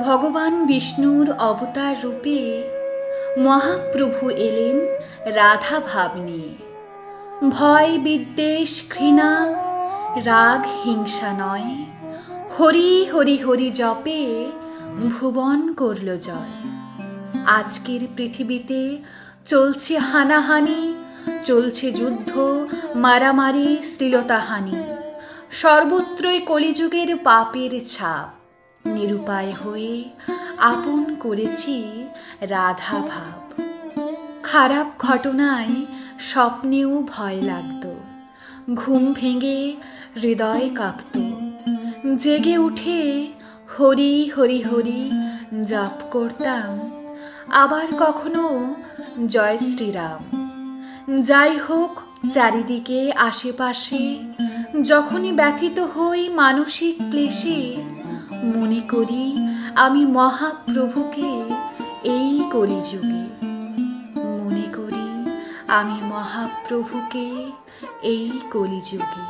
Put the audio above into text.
ভগবান বিষ্ণুর অবতার রূপে মহাপ্রভু এলেন রাধা ভাব নিয়ে। ভয় বিদ্বেষ ঘৃণা রাগ হিংসা নয়, হরি হরি হরি জপে ভুবন করল জয়। আজকের পৃথিবীতে চলছে হানাহানি, চলছে যুদ্ধ, মারামারি, শ্লীলতাহানি। সর্বত্রই কলিযুগের পাপের ছাপ। নিরুপায় হয়ে আপন করেছি রাধা ভাব। খারাপ ঘটনায় স্বপ্নেও ভয় লাগত, ঘুম ভেঙে হৃদয় কাঁপত। জেগে উঠে হরি হরি হরি জপ করতাম, আবার কখনো জয় শ্রীরাম। যাই হোক চারিদিকে আশেপাশে, যখনই ব্যথিত হই মানসিক ক্লেশে, মনে করি আমি মহাপ্রভুকে এই কলিযুগে। মনে করি আমি মহাপ্রভুকে এই কলিযুগে।